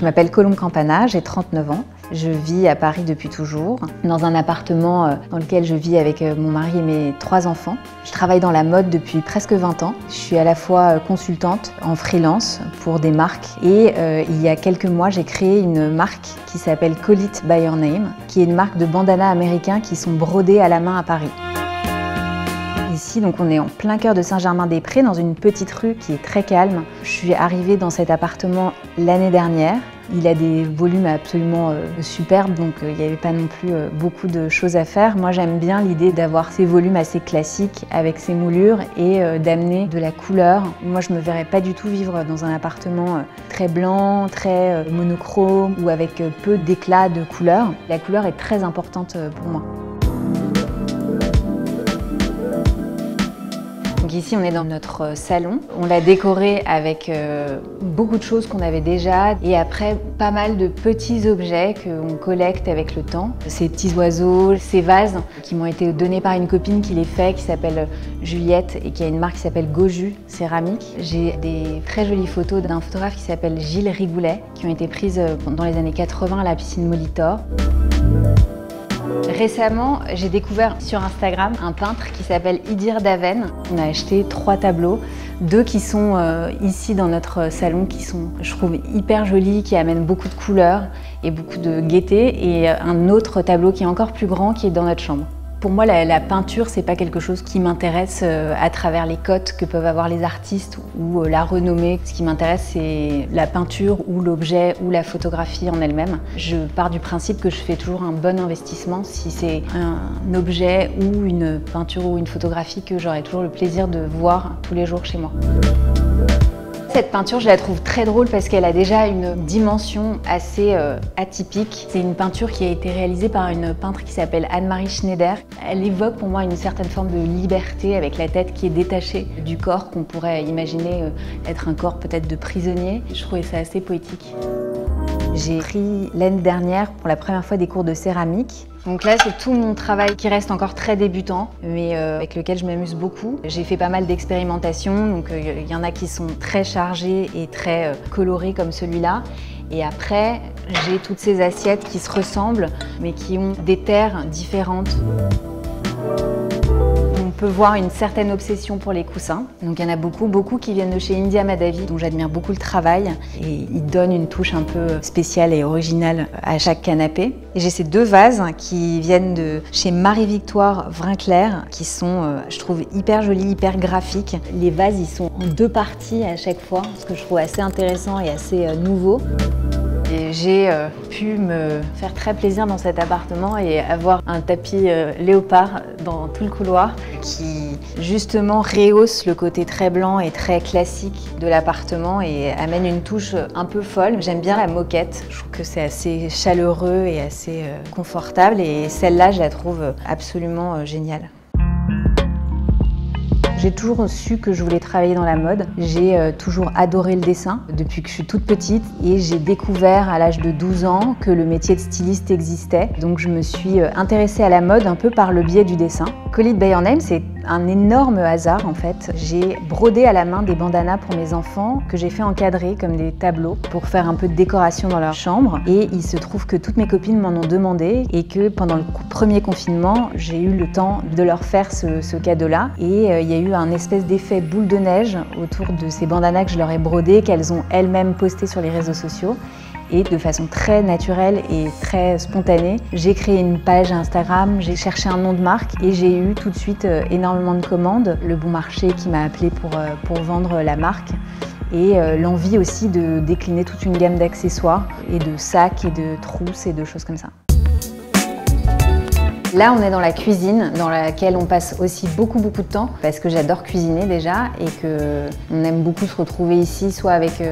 Je m'appelle Colombe Campana, j'ai 39 ans. Je vis à Paris depuis toujours, dans un appartement dans lequel je vis avec mon mari et mes 3 enfants. Je travaille dans la mode depuis presque 20 ans. Je suis à la fois consultante en freelance pour des marques et il y a quelques mois, j'ai créé une marque qui s'appelle Call It By Your Name, qui est une marque de bandanas américains qui sont brodés à la main à Paris. Ici, donc, on est en plein cœur de Saint-Germain-des-Prés, dans une petite rue qui est très calme. Je suis arrivée dans cet appartement l'année dernière. Il a des volumes absolument superbes, donc il n'y avait pas non plus beaucoup de choses à faire. Moi, j'aime bien l'idée d'avoir ces volumes assez classiques avec ces moulures et d'amener de la couleur. Moi, je ne me verrais pas du tout vivre dans un appartement très blanc, très monochrome ou avec peu d'éclat de couleur. La couleur est très importante pour moi. Donc ici, on est dans notre salon. On l'a décoré avec beaucoup de choses qu'on avait déjà et après pas mal de petits objets qu'on collecte avec le temps. Ces petits oiseaux, ces vases qui m'ont été donnés par une copine qui les fait, qui s'appelle Juliette et qui a une marque qui s'appelle Goju Céramique. J'ai des très jolies photos d'un photographe qui s'appelle Gilles Rigoulet qui ont été prises dans les années 80 à la piscine Molitor. Récemment, j'ai découvert sur Instagram un peintre qui s'appelle Idir Daven. On a acheté 3 tableaux, 2 qui sont ici dans notre salon, qui sont, je trouve, hyper jolis, qui amènent beaucoup de couleurs et beaucoup de gaieté, et un autre tableau qui est encore plus grand, qui est dans notre chambre. Pour moi, la peinture, c'est pas quelque chose qui m'intéresse à travers les cotes que peuvent avoir les artistes ou la renommée. Ce qui m'intéresse, c'est la peinture ou l'objet ou la photographie en elle-même. Je pars du principe que je fais toujours un bon investissement si c'est un objet ou une peinture ou une photographie que j'aurai toujours le plaisir de voir tous les jours chez moi. Cette peinture, je la trouve très drôle parce qu'elle a déjà une dimension assez atypique. C'est une peinture qui a été réalisée par une peintre qui s'appelle Anne-Marie Schneider. Elle évoque pour moi une certaine forme de liberté avec la tête qui est détachée du corps qu'on pourrait imaginer être un corps peut-être de prisonnier. Je trouvais ça assez poétique. J'ai pris l'année dernière pour la première fois des cours de céramique. Donc là, c'est tout mon travail qui reste encore très débutant, mais avec lequel je m'amuse beaucoup. J'ai fait pas mal d'expérimentations, donc il y en a qui sont très chargés et très colorés comme celui-là. Et après, j'ai toutes ces assiettes qui se ressemblent, mais qui ont des terres différentes. On peut voir une certaine obsession pour les coussins. Donc il y en a beaucoup qui viennent de chez India Madhavi, dont j'admire beaucoup le travail. Et ils donnent une touche un peu spéciale et originale à chaque canapé. Et j'ai ces 2 vases qui viennent de chez Marie-Victoire Vrinclair, qui sont, je trouve, hyper jolis, hyper graphiques. Les vases, ils sont en 2 parties à chaque fois, ce que je trouve assez intéressant et assez nouveau. Et j'ai pu me faire très plaisir dans cet appartement et avoir un tapis léopard dans tout le couloir qui justement rehausse le côté très blanc et très classique de l'appartement et amène une touche un peu folle. J'aime bien la moquette, je trouve que c'est assez chaleureux et assez confortable et celle-là, je la trouve absolument géniale. J'ai toujours su que je voulais travailler dans la mode. J'ai toujours adoré le dessin depuis que je suis toute petite et j'ai découvert à l'âge de 12 ans que le métier de styliste existait. Donc je me suis intéressée à la mode un peu par le biais du dessin. Call It By Your Name, c'est un énorme hasard en fait. J'ai brodé à la main des bandanas pour mes enfants que j'ai fait encadrer comme des tableaux pour faire un peu de décoration dans leur chambre. Et il se trouve que toutes mes copines m'en ont demandé et que pendant le premier confinement, j'ai eu le temps de leur faire ce cadeau-là. Et il y a eu un espèce d'effet boule de neige autour de ces bandanas que je leur ai brodés, qu'elles ont elles-mêmes postés sur les réseaux sociaux. Et de façon très naturelle et très spontanée, j'ai créé une page Instagram, j'ai cherché un nom de marque et j'ai eu tout de suite énormément de commandes. Le Bon Marché qui m'a appelé pour vendre la marque et l'envie aussi de décliner toute une gamme d'accessoires et de sacs et de trousses et de choses comme ça. Là, on est dans la cuisine, dans laquelle on passe aussi beaucoup de temps, parce que j'adore cuisiner déjà et qu'on aime beaucoup se retrouver ici, soit avec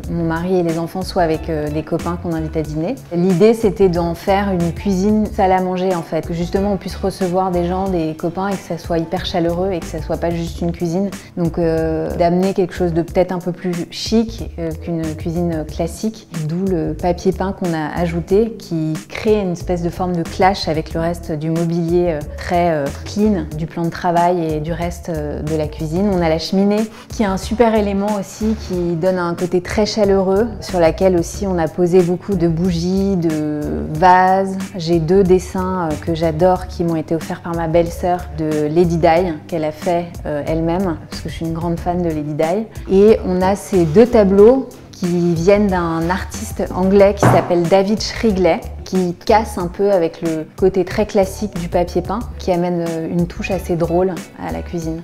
mon mari et les enfants, soit avec des copains qu'on invite à dîner. L'idée, c'était d'en faire une cuisine salle à manger, en fait, que justement on puisse recevoir des gens, des copains, et que ça soit hyper chaleureux et que ça soit pas juste une cuisine. Donc, d'amener quelque chose de peut-être un peu plus chic qu'une cuisine classique, d'où le papier peint qu'on a ajouté, qui crée une espèce de forme de clash avec le reste du mobilier très clean, du plan de travail et du reste de la cuisine. On a la cheminée qui est un super élément aussi qui donne un côté très chaleureux, sur laquelle aussi on a posé beaucoup de bougies, de vases. J'ai 2 dessins que j'adore qui m'ont été offerts par ma belle-sœur de Lady Di, qu'elle a fait elle-même, parce que je suis une grande fan de Lady Di. Et on a ces 2 tableaux qui viennent d'un artiste anglais qui s'appelle David Shrigley, qui casse un peu avec le côté très classique du papier peint, qui amène une touche assez drôle à la cuisine.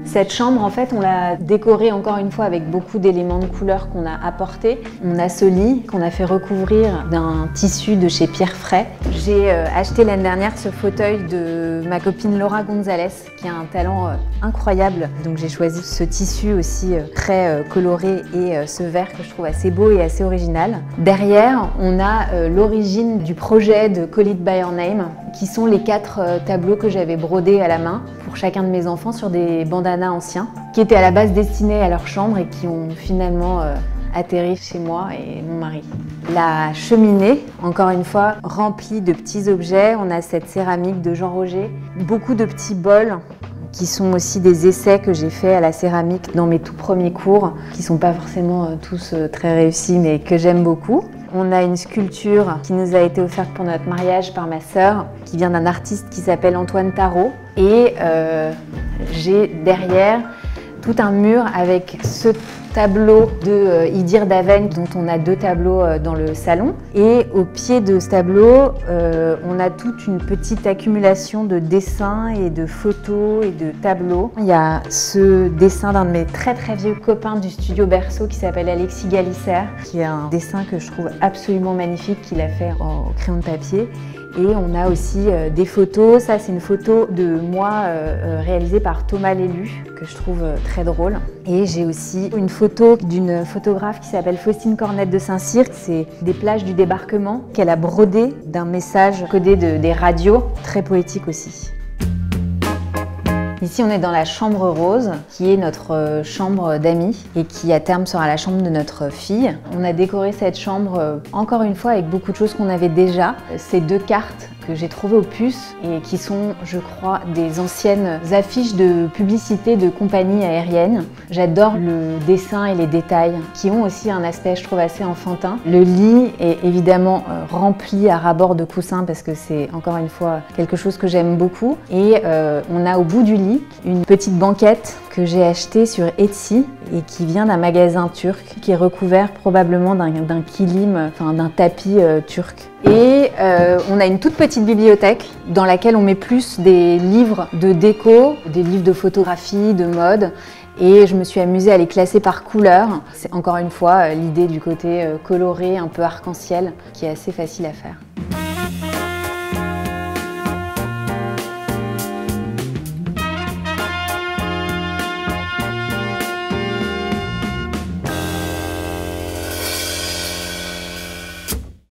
Cette chambre, en fait, on l'a décorée encore une fois avec beaucoup d'éléments de couleur qu'on a apportés. On a ce lit qu'on a fait recouvrir d'un tissu de chez Pierre Fray. J'ai acheté l'année dernière ce fauteuil de ma copine Laura Gonzalez, qui a un talent incroyable. Donc j'ai choisi ce tissu aussi très coloré et ce vert que je trouve assez beau et assez original. Derrière, on a l'origine du projet de Call It By Your Name, qui sont les 4 tableaux que j'avais brodés à la main pour chacun de mes enfants sur des bandanas anciens, qui étaient à la base destinés à leur chambre et qui ont finalement atterri chez moi et mon mari. La cheminée, encore une fois, remplie de petits objets. On a cette céramique de Jean Roger, beaucoup de petits bols qui sont aussi des essais que j'ai faits à la céramique dans mes tout premiers cours, qui ne sont pas forcément tous très réussis, mais que j'aime beaucoup. On a une sculpture qui nous a été offerte pour notre mariage par ma sœur, qui vient d'un artiste qui s'appelle Antoine Tarot. Et j'ai derrière tout un mur avec ce tableau de Idir Daven, dont on a 2 tableaux dans le salon. Et au pied de ce tableau, on a toute une petite accumulation de dessins et de photos et de tableaux. Il y a ce dessin d'un de mes très vieux copains du studio Berceau qui s'appelle Alexis Galisser, qui est un dessin que je trouve absolument magnifique qu'il a fait au crayon de papier. Et on a aussi des photos. Ça, c'est une photo de moi réalisée par Thomas Lélu, que je trouve très drôle. Et j'ai aussi une photo d'une photographe qui s'appelle Faustine Cornette de Saint-Cyr. C'est des plages du débarquement qu'elle a brodé d'un message codé des radios, très poétique aussi. Ici, on est dans la chambre rose, qui est notre chambre d'amis et qui, à terme, sera la chambre de notre fille. On a décoré cette chambre, encore une fois, avec beaucoup de choses qu'on avait déjà. Ces 2 cartes que j'ai trouvées aux puces et qui sont, je crois, des anciennes affiches de publicité de compagnies aériennes. J'adore le dessin et les détails, qui ont aussi un aspect, je trouve, assez enfantin. Le lit est évidemment rempli à ras-bord de coussins parce que c'est, encore une fois, quelque chose que j'aime beaucoup. Et on a au bout du lit une petite banquette que j'ai achetée sur Etsy et qui vient d'un magasin turc qui est recouvert probablement d'un kilim, enfin d'un tapis turc. Et on a une toute petite bibliothèque dans laquelle on met plus des livres de déco, des livres de photographie, de mode. Et je me suis amusée à les classer par couleur. C'est encore une fois l'idée du côté coloré, un peu arc-en-ciel, qui est assez facile à faire.